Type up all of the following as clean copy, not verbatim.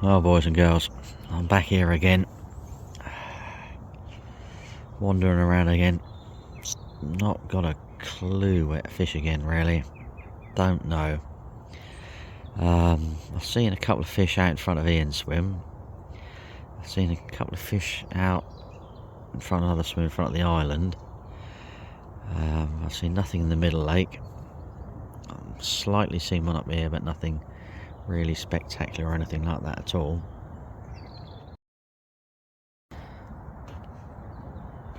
Well, boys and girls, I'm back here again, wandering around again. Not got a clue where to fish again, really. Don't know. I've seen a couple of fish out in front of Ian's swim. I've seen a couple of fish out in front of another swim in front of the island. I've seen nothing in the middle lake. I've slightly seen one up here, but nothing really spectacular or anything like that at all.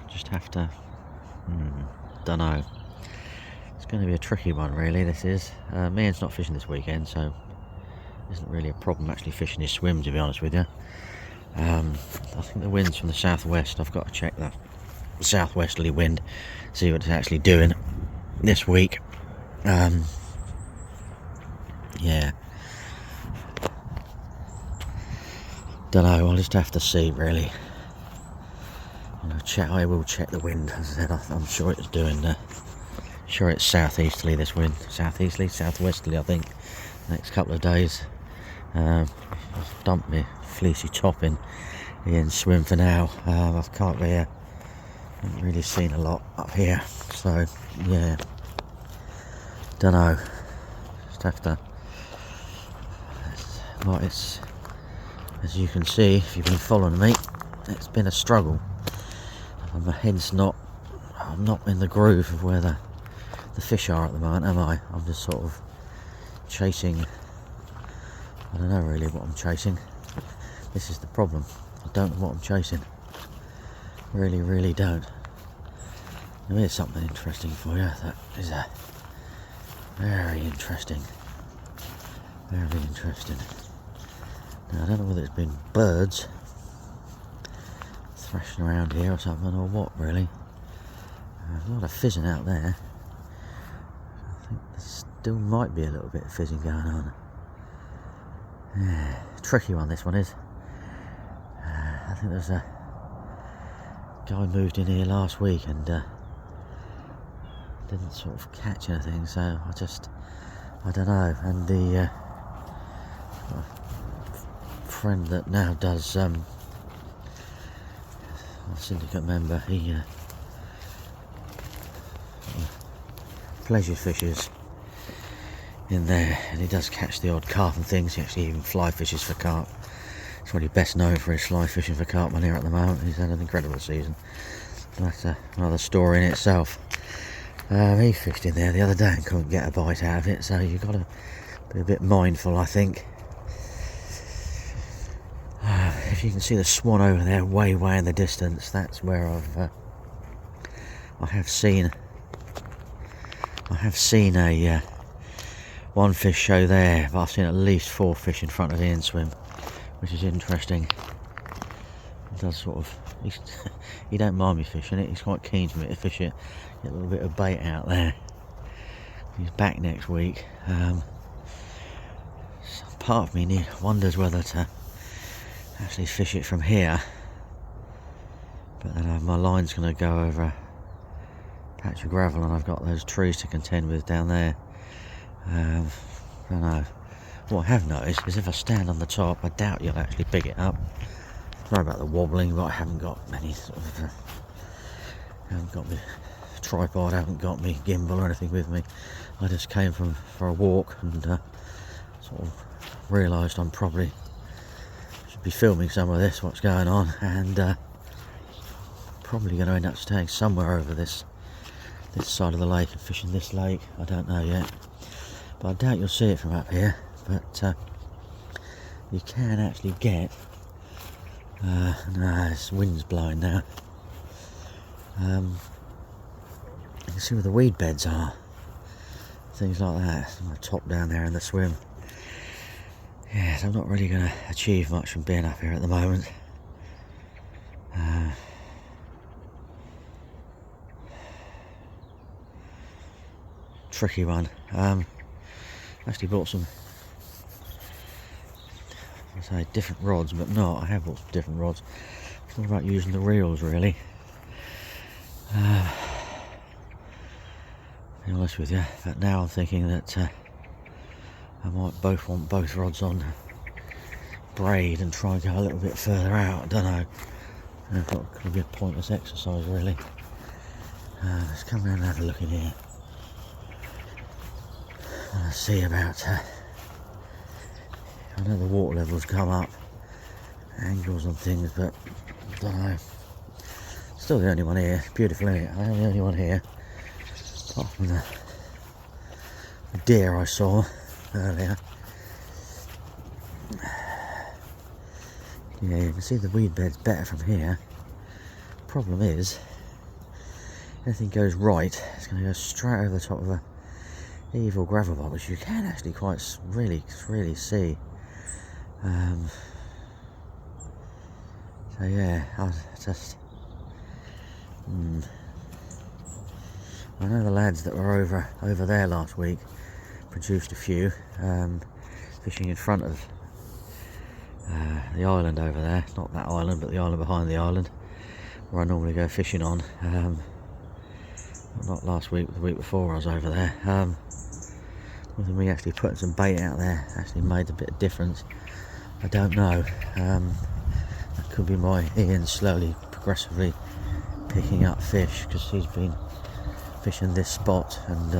Just have to don't know. It's going to be a tricky one, really. This is Ian's not fishing this weekend, so it isn't really a problem actually fishing his swim, to be honest with you. I think the wind's from the southwest. I've got to check that southwesterly wind, see what it's actually doing this week. Yeah, don't know. I'll just have to see, really. I will check the wind. As I said, I'm sure it's doing. Sure, it's southeasterly this wind. Southwesterly, I think. Next couple of days. I've dumped me fleecy top in Ian's swim for now. I can't be here. Haven't really seen a lot up here, so yeah. Don't know. Just have to. It's as you can see, if you've been following me, it's been a struggle. My head's not. I'm not in the groove of where the fish are at the moment, am I? I'm just sort of chasing. I don't know really what I'm chasing. This is the problem. I don't know what I'm chasing. Really don't. Now here's something interesting for you. That is a very interesting. Very interesting. Now I don't know whether it's been birds thrashing around here or something, or what really. There's a lot of fizzing out there. I think there still might be a little bit of fizzing going on. Yeah, tricky one this one is. I think there's a guy moved in here last week and didn't sort of catch anything, so I don't know. And the friend that now does a Syndicate member, he pleasure fishes in there, and he does catch the odd carp and things. He actually even fly fishes for carp. He's probably best known for his fly fishing for carp on here at the moment. He's had an incredible season. That's another story in itself. He fished in there the other day and couldn't get a bite out of it, so you've got to be a bit mindful, I think. If you can see the swan over there way in the distance, that's where I have seen a one fish show there, but I've seen at least 4 fish in front of Ian's swim, which is interesting. He does sort of, he don't mind me fishing it. He's quite keen for me to fish it, get a little bit of bait out there. He's back next week. Part of me wonders whether to actually fish it from here, but then my line's going to go over a patch of gravel, and I've got those trees to contend with down there. I don't know. What I have noticed is if I stand on the top, I doubt you'll actually pick it up. Sorry about the wobbling, but I haven't got any sort of haven't got my tripod, haven't got me gimbal or anything with me. I just came for a walk and sort of realised I'm probably should be filming some of this, what's going on, and probably going to end up staying somewhere over this side of the lake and fishing this lake. I don't know yet, but I doubt you'll see it from up here. But you can actually get no, this wind's blowing now. You can see where the weed beds are, things like that. My top down there in the swim. Yes, I'm not really going to achieve much from being up here at the moment. Tricky one. Actually bought some, I say different rods, but no, I have bought some different rods. It's all about using the reels, really. To be honest with you, but now I'm thinking that I might want both rods on braid and try and go a little bit further out. I don't know. I've got a good pointless exercise really. Let's come around and have a look in here. Let's see about. I know the water levels come up, angles and things, but I don't know. Still the only one here. Beautiful, isn't it? I am the only one here. Apart from the deer I saw earlier. Yeah, you can see the weed bed's better from here. Problem is, if anything goes right, it's going to go straight over the top of a evil gravel bog, which you can actually quite really see. So yeah, I just. I know the lads that were over there last week produced a few fishing in front of the island over there, not that island but the island behind the island where I normally go fishing on. Not last week, but the week before I was over there. Whether me actually putting some bait out there actually made a bit of difference, I don't know. That could be my Ian slowly, progressively picking up fish, because he's been fishing this spot and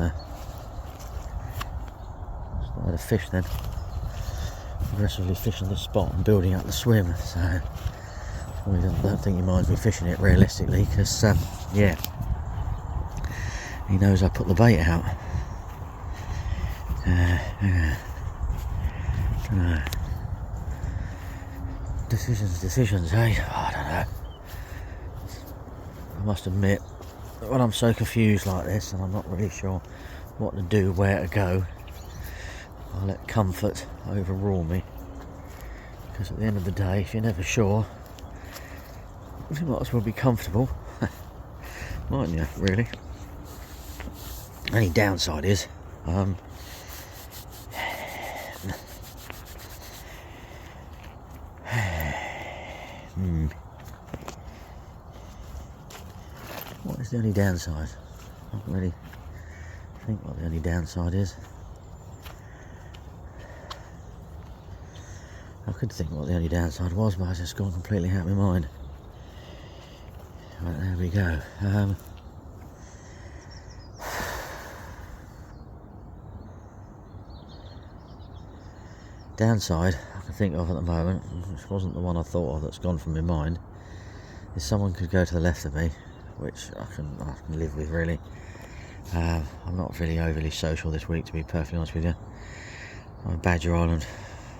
started to fish then. Progressively fishing this spot and building up the swim, so I don't think he minds me fishing it realistically, because yeah, he knows I put the bait out. Decisions, eh? Oh, I don't know. I must admit, when I'm so confused like this and I'm not really sure what to do, where to go, I let comfort overrule me, because at the end of the day, if you're never sure, you might as well be comfortable, mightn't you, really? Only downside is, what is the only downside? I don't really think what the only downside is. I could think what the only downside was, but I just gone completely out of my mind. Right, there we go. Downside I can think of at the moment, which wasn't the one I thought of that's gone from my mind, is someone could go to the left of me, which I can live with really. I'm not feeling overly social this week, to be perfectly honest with you. I'm Badger Island,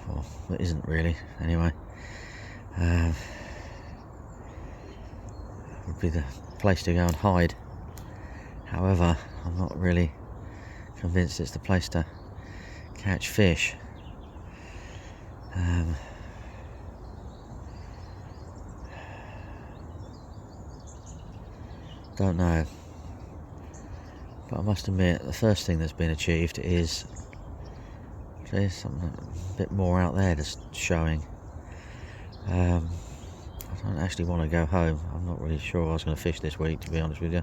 well, it isn't really, anyway. Would be the place to go and hide. However, I'm not really convinced it's the place to catch fish. Don't know, but I must admit the first thing that's been achieved is there's something a bit more out there just showing. I don't actually want to go home. I'm not really sure I was going to fish this week, to be honest with you,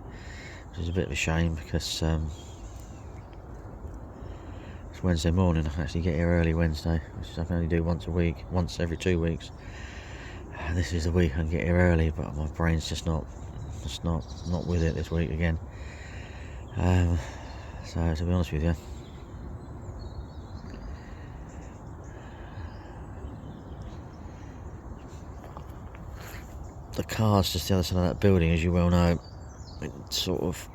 which is a bit of a shame, because it's Wednesday morning. I can actually get here early Wednesday, which I can only do once a week, once every 2 weeks. This is the week I can get here early, but my brain's just not with it this week again. So to be honest with you, the car's just the other side of that building, as you well know. It sort of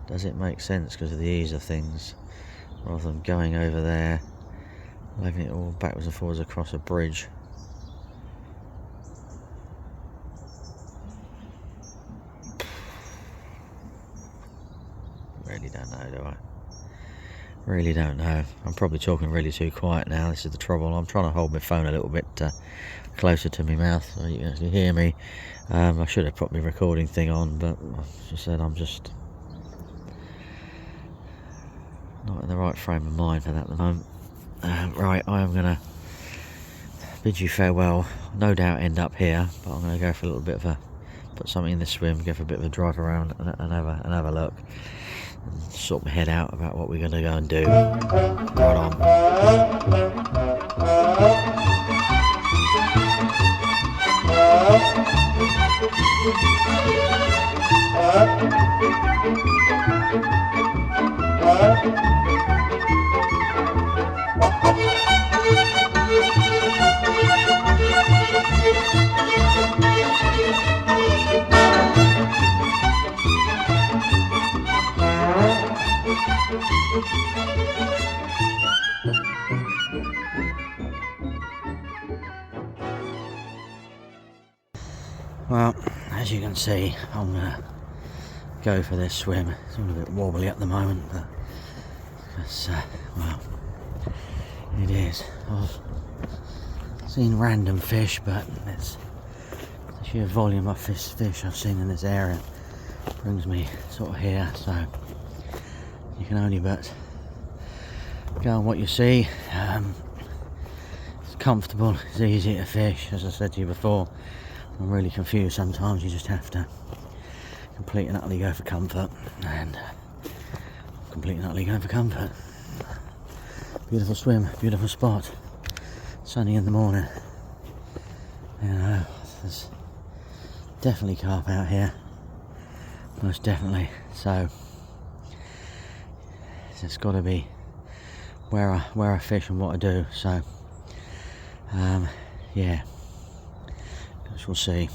does it make sense because of the ease of things, rather than going over there, legging it all backwards and forwards across a bridge. Really don't know, do I? Really don't know. I'm probably talking really too quiet now. This is the trouble. I'm trying to hold my phone a little bit closer to my mouth so you can actually hear me. I should have put my recording thing on, but as I said, I'm just not in the right frame of mind for that at the moment. Right, I am going to bid you farewell. No doubt end up here, but I'm going to go for a little bit of a put something in the swim, go for a bit of a drive around and have a look, and sort my head out about what we're going to go and do. Right on. Well, as you can see, I'm gonna go for this swim. It's all a bit wobbly at the moment, but it's, well, it is. I've seen random fish, but it's the sheer volume of fish I've seen in this area brings me sort of here. So you can only but go on what you see. It's comfortable, it's easy to fish. As I said to you before, I'm really confused sometimes. You just have to completely and utterly go for comfort, and completely and utterly go for comfort. Beautiful swim, beautiful spot, sunny in the morning. You know, there's definitely carp out here, most definitely. So it's got to be where I fish and what I do. So yeah, we'll see.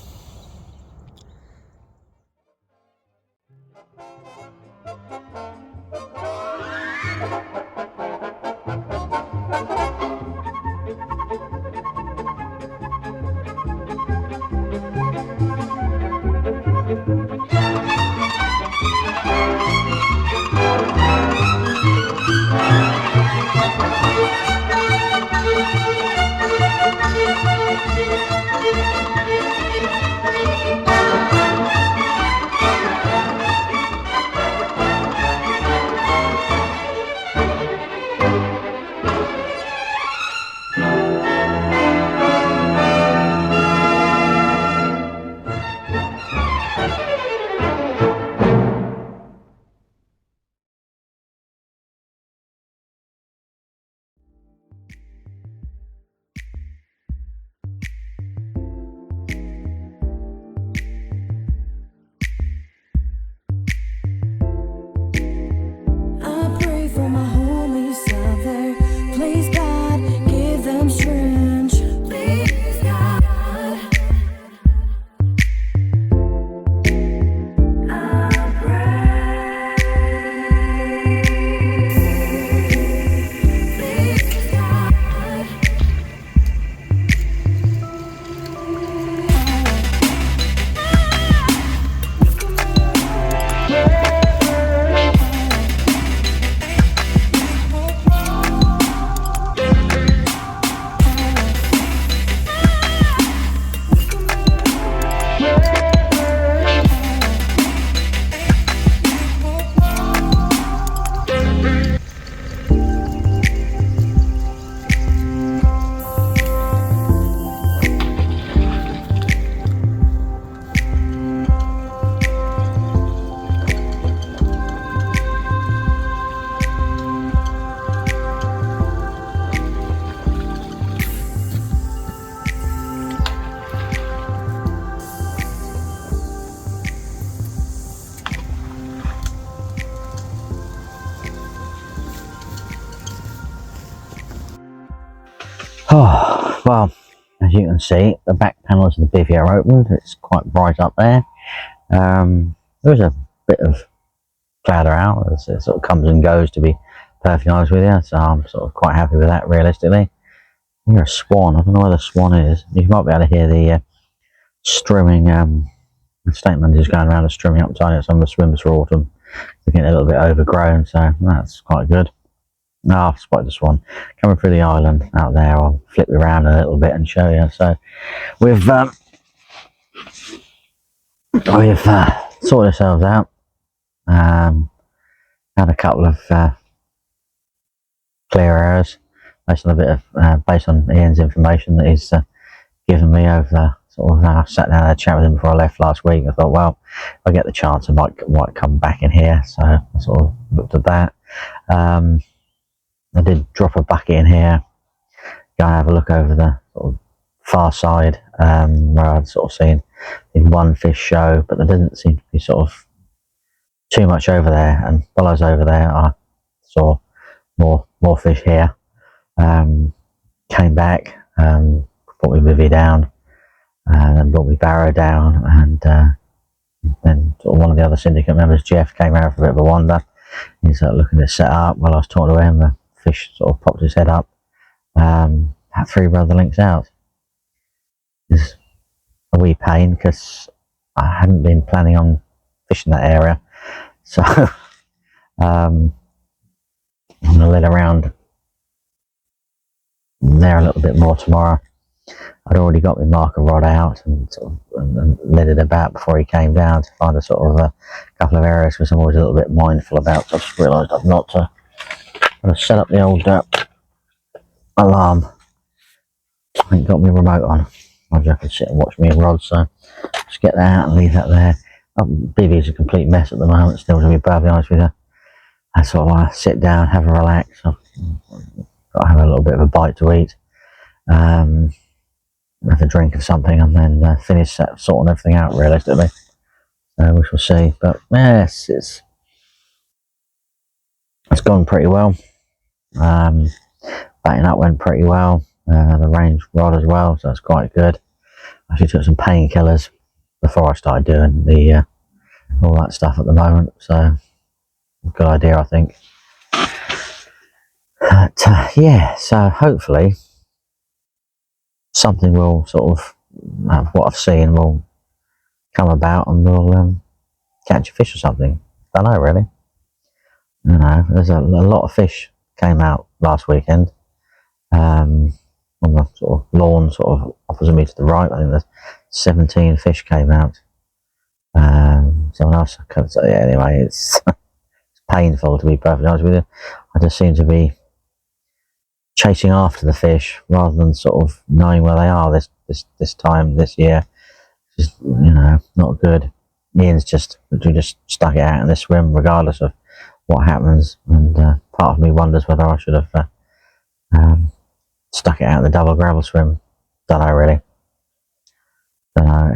Oh, well, as you can see, the back panels of the bivvy are opened. It's quite bright up there. There's a bit of cloud around. It sort of comes and goes, to be perfectly honest with you, so I'm sort of quite happy with that, realistically. I hear a swan. I don't know where the swan is. You might be able to hear the strimming, the statement is going around the strimming up tiny at some of the swimmers for autumn. They're getting a little bit overgrown, so that's quite good. Oh, I've spotted the swan coming through the island out there. I'll flip you around a little bit and show you. So we've sorted ourselves out. Had a couple of clear errors based on Ian's information that he's given me over sort of sat down and had a chat with him before I left last week. I thought, well, if I get the chance, I might come back in here. So I sort of looked at that. I did drop a bucket in here, go and have a look over the sort of far side, where I'd sort of seen one fish show, but there didn't seem to be sort of too much over there. And while I was over there, I saw more fish here. Came back, brought my bivvy down, and then brought my barrow down, and then sort of one of the other syndicate members, Jeff, came out for a bit of a wander. He's looking at set up. While I was talking to him, the fish sort of popped his head up, had 3 brother links out. It's a wee pain because I hadn't been planning on fishing that area, so I'm going to let around there a little bit more tomorrow. I'd already got my marker rod out and sort of and led it about before he came down to find a sort of a couple of areas which I'm always a little bit mindful about. So I just realised I've not to set up the old alarm. I ain't got my remote on. I just have to sit and watch me rod, so just get that out and leave that there. Bivvy's a complete mess at the moment, still, to be perfectly honest with you. I sort of want to sit down, have a relax. I've got to have a little bit of a bite to eat, have a drink of something, and then finish sorting everything out realistically. We shall see. But yes, it's gone pretty well. Batting up went pretty well. The range rod as well, so that's quite good. I actually took some painkillers before I started doing the all that stuff at the moment, so good idea, I think. But yeah, so hopefully something will sort of what I've seen will come about, and we'll catch a fish or something. Don't know really. You know, there's a lot of fish came out last weekend. On the sort of lawn, sort of opposite me to the right, I think there's 17 fish came out. Someone else could say, yeah, anyway, it's painful, to be perfectly honest with you. I just seem to be chasing after the fish rather than sort of knowing where they are this time this year. Just, you know, not good. Ian's just stuck it out in this swim regardless of what happens, and part of me wonders whether I should have stuck it out in the double gravel swim. Don't know really. Don't know.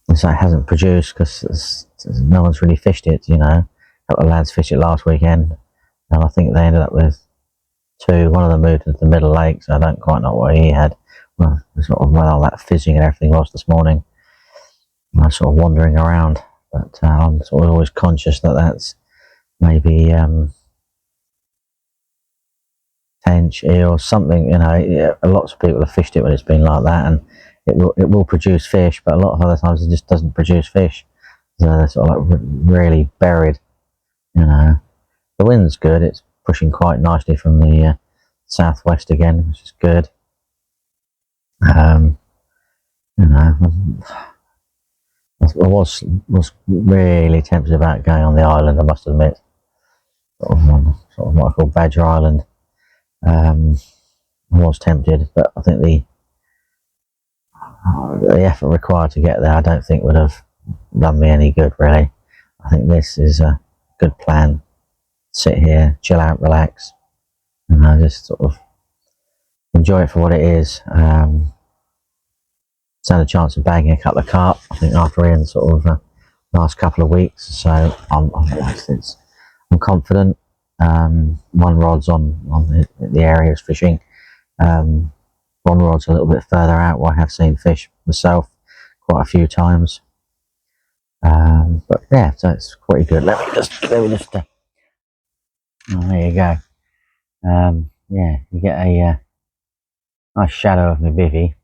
It hasn't produced because no one's really fished it. You know, a couple of lads fished it last weekend, and I think they ended up with 2. One of them moved into the middle lake, so I don't quite know what he had. Well, sort of all that fizzing and everything was this morning. I was sort of wandering around, but I'm sort of always conscious that that's maybe tench, eel, something. You know, yeah, lots of people have fished it when it's been like that, and it will produce fish, but a lot of other times it just doesn't produce fish. So they're sort of like really buried. You know, the wind's good; it's pushing quite nicely from the southwest again, which is good. You know, I was really tempted about going on the island, I must admit, sort of what I call Badger Island. I was tempted, but I think the effort required to get there, I don't think would have done me any good, really. I think this is a good plan. Sit here, chill out, relax, and I just sort of enjoy it for what it is. Had a chance of bagging a couple of carp, I think, after Ian's sort of last couple of weeks, so I'm confident. One rod's on the area is fishing. One rod's a little bit further out where I have seen fish myself quite a few times. But yeah, so it's pretty good. Let me just oh, there you go. Yeah, you get a nice shadow of my bivvy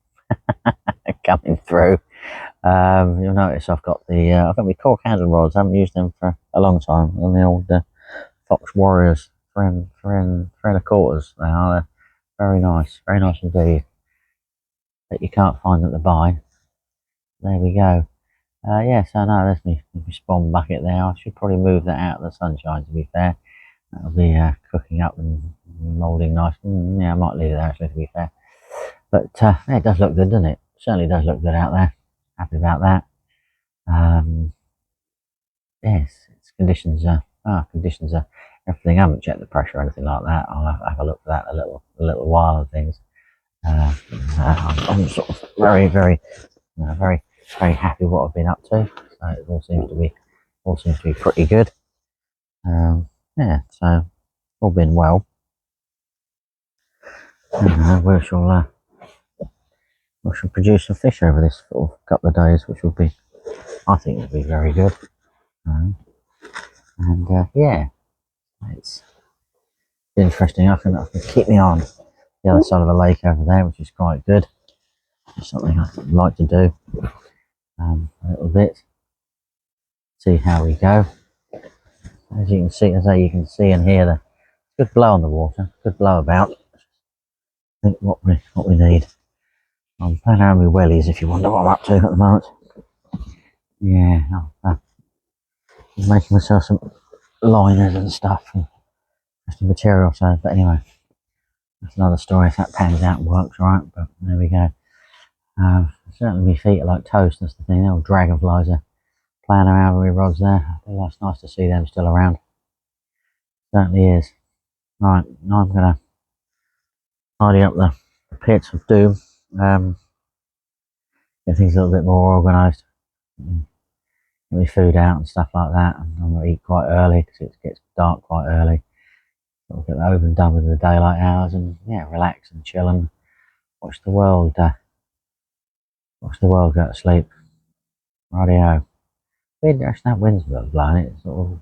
coming through. You'll notice I've got my cork handle rods. I haven't used them for a long time. On the old Fox Warriors 3.25. They are very nice indeed. But you can't find them to buy. There we go. Yeah, so no, there's my spawn bucket there. I should probably move that out of the sunshine, to be fair. That'll be cooking up and moulding nice. Yeah, I might leave it there, actually, to be fair. But yeah, it does look good, doesn't it? Certainly does look good out there. Happy about that. Yes, it's conditions conditions are everything. I haven't checked the pressure or anything like that. I'll have a look at that a little while and things. I'm sort of very, very, very, very happy with what I've been up to. So it all seems to be pretty good. Yeah, so all been well. We shall produce some fish over this sort of couple of days, which will be, I think, will be very good. Yeah, it's interesting. I can keep me on the other side of the lake over there, which is quite good. It's something I'd like to do a little bit. See how we go. As you can see, you can see and hear the good blow on the water, good blow about. I think what we need. I'm playing around with wellies if you wonder what I'm up to at the moment. Yeah, I'm making myself some liners and stuff and some material. So, but anyway, that's another story if that pans out and works right. But there we go. Certainly my feet are like toast. That's the thing. The old dragonflies are playing around with rods there. It's nice to see them still around. Certainly is. Right, now I'm gonna tidy up the pits of doom. Get things a little bit more organised. Get my food out and stuff like that. And I'm gonna eat quite early because it gets dark quite early. So I'll get that over and done with the daylight hours and yeah, relax and chill and watch the world. Watch the world go to sleep. Rightio. Actually, that wind's blowing. It's sort of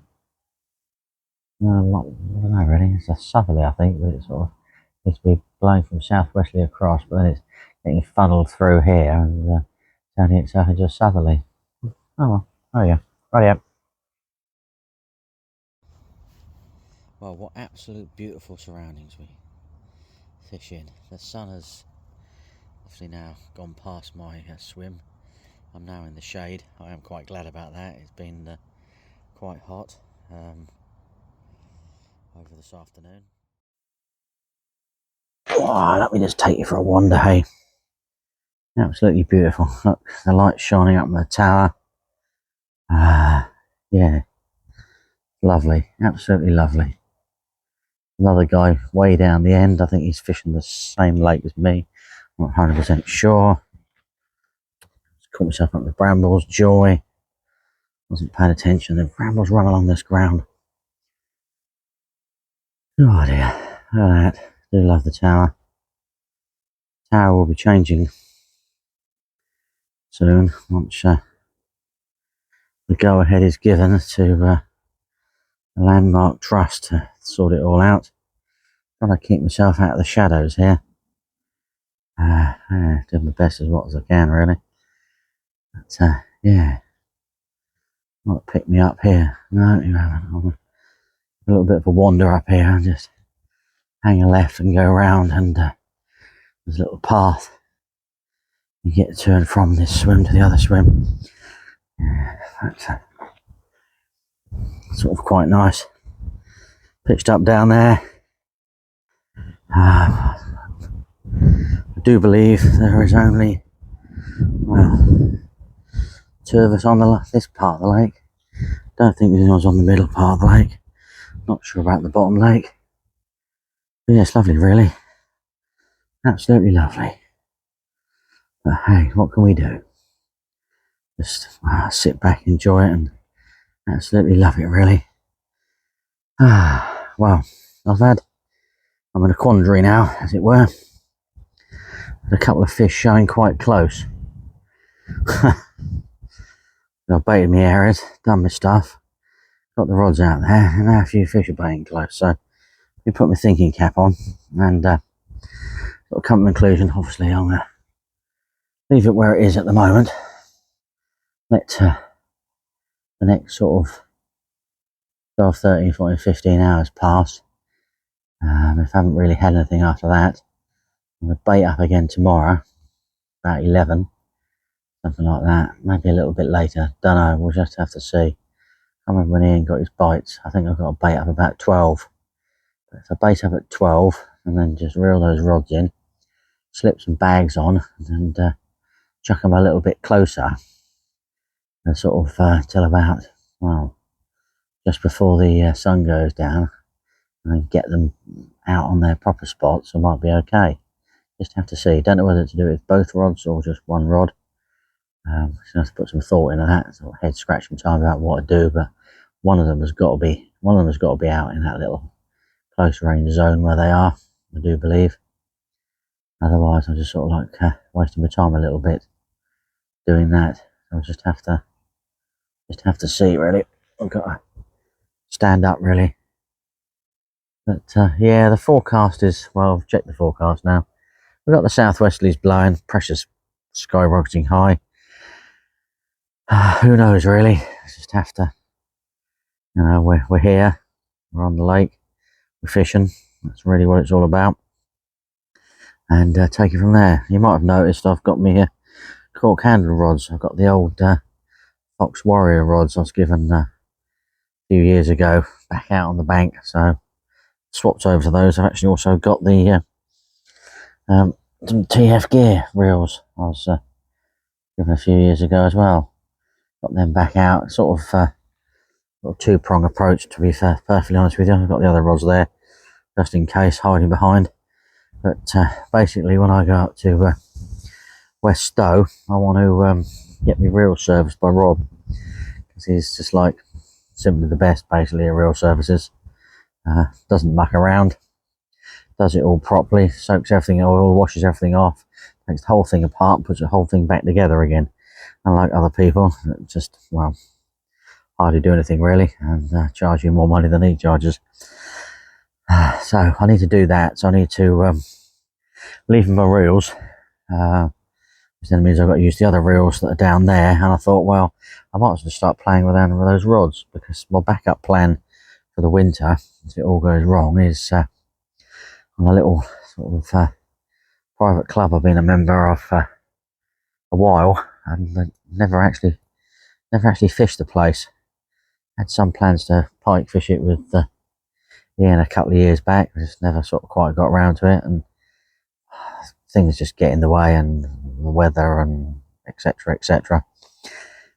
I don't know really. It's a southerly, I think, but it sort of needs to be blowing from southwesterly across, but then it's getting funneled through here and turning itself into a southerly. Oh well, oh yeah, right. Well, what absolute beautiful surroundings we fish in. The sun has obviously now gone past my swim. I'm now in the shade. I am quite glad about that. It's been quite hot over this afternoon. Oh, let me just take you for a wander, hey. Absolutely beautiful. Look, the light shining up on the tower. Yeah, lovely, absolutely lovely. Another guy way down the end. I think he's fishing the same lake as me. I'm not 100% sure. Just caught myself up with brambles. Joy. Wasn't paying attention. The brambles run along this ground. Oh dear. Look at that. Do love the tower. Tower will be changing soon once the go ahead is given to the Landmark Trust to sort it all out. Trying to keep myself out of the shadows here. Doing my best as I can, really. But yeah, not pick me up here. No, you haven't. I'm a little bit of a wander up here and just hang a left and go around, and there's a little path you get to and from this swim to the other swim. Yeah, that's sort of quite nice. Pitched up down there. I do believe there is only, well, 2 of us on this part of the lake. Don't think anyone's on the middle part of the lake. Not sure about the bottom lake. But yeah, it's lovely, really. Absolutely lovely. But hey, what can we do? Just sit back, enjoy it, and absolutely love it, really. Well, I'm in a quandary now, as it were. There's a couple of fish showing quite close. I've baited my areas, done my stuff, got the rods out there, and now a few fish are baiting close. So we put my thinking cap on and sort of come to the conclusion. Obviously, I'm going to leave it where it is at the moment. Let the next sort of 12, 13, 14, 15 hours pass. If I haven't really had anything after that, I'm going to bait up again tomorrow, about 11, something like that. Maybe a little bit later, don't know, we'll just have to see. I can't remember when Ian got his bites. I think I've got to bait up about 12. But if I bait up at 12 and then just reel those rods in, slip some bags on and chuck them a little bit closer and sort of till about, well, just before the sun goes down, and then get them out on their proper spots. I might be okay. Just have to see. Don't know whether to do it with both rods or just one rod. So I have to put some thought into that. Sort of head scratching time about what to do, but one of them has got to be out in that little close range zone where they are, I do believe. Otherwise I'm just sort of like wasting my time a little bit doing that. I'll just have to see, really. I've got to stand up, really. But yeah, the forecast is, well, I've checked the forecast now. We've got the southwesterlies blowing, pressure's skyrocketing high. Who knows, really? Just have to, you know, we're here, we're on the lake, we're fishing. That's really what it's all about. And take it from there. You might have noticed I've got me cork handle rods. I've got the old Fox Warrior rods I was given a few years ago back out on the bank, so swapped over to those. I've actually also got the some TF Gear reels I was given a few years ago as well. Got them back out. Sort of two-prong approach, to be fair, perfectly honest with you. I've got the other rods there just in case, hiding behind. But basically, when I go up to West Stowe, I want to get my reel serviced by Rob, because he's just like simply the best, basically, at reel services. Doesn't muck around, does it all properly, soaks everything oil, washes everything off, takes the whole thing apart, puts the whole thing back together again. Unlike other people that just, well, hardly do anything really, and charge you more money than he charges. So I need to do that. So I need to leave my reels, which then means I've got to use the other reels that are down there. And I thought, well, I might as well start playing with those rods, because my backup plan for the winter, if it all goes wrong, is on a little sort of private club I've been a member of a while, and never actually fished the place. Had some plans to pike fish it with Ian a couple of years back. I just never sort of quite got around to it, and things just get in the way, and the weather, and etc, etc.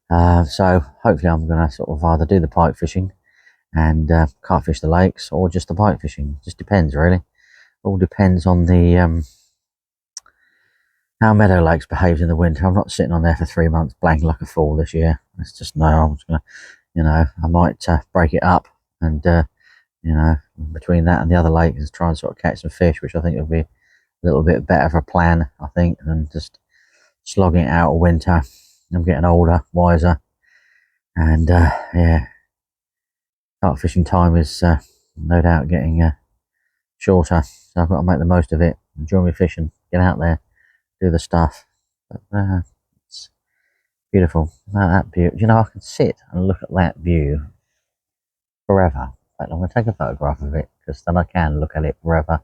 So hopefully I'm going to sort of either do the pike fishing and carp fish the lakes, or just the pike fishing. Just depends, really. All depends on the how Meadow Lakes behaves in the winter. I'm not sitting on there for 3 months blank like a fool this year. It's just, no, I'm just gonna, you know, I might break it up, and you know, between that and the other lakes, try and sort of catch some fish, which I think will be a little bit better of a plan, I think, than just slogging it out all winter. I'm getting older, wiser, and yeah, carp fishing time is no doubt getting shorter, so I've got to make the most of it, enjoy my fishing, get out there, do the stuff. But it's beautiful. That view, you know, I can sit and look at that view forever. In fact, I'm going to take a photograph of it, because then I can look at it forever.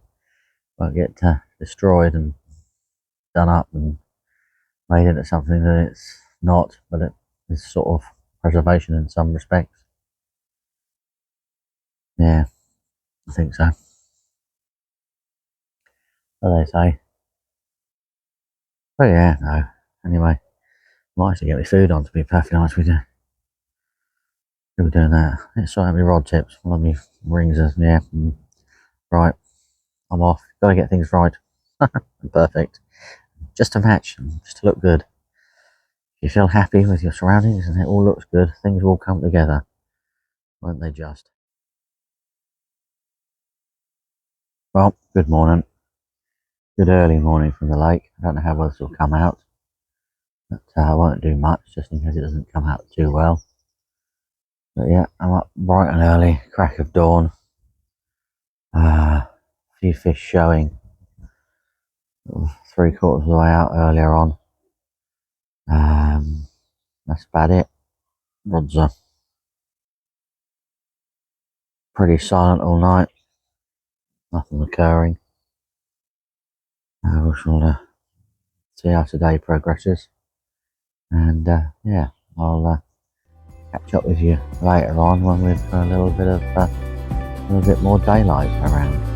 Won't get destroyed and done up and made into something that it's not, but it is sort of preservation in some respects. Yeah, I think so. What do they say? Oh yeah, no. Anyway, I might actually get my food on, to be perfectly honest with you. We're doing that. Let's sort out my rod tips. One of my rings is, yeah. Right, I'm off. Gotta get things right. Perfect. Just to match, just to look good. If you feel happy with your surroundings and it all looks good, things will come together, won't they just? Well, good morning. Good early morning from the lake. I don't know how well this will come out, but I won't do much, just in case it doesn't come out too well. But yeah, I'm up bright and early, crack of dawn. A few fish showing 3/4 of the way out earlier on. That's about it. Rods are pretty silent all night. Nothing occurring. We shall see how today progresses. And yeah, I'll catch up with you later on when we've got a little bit more daylight around.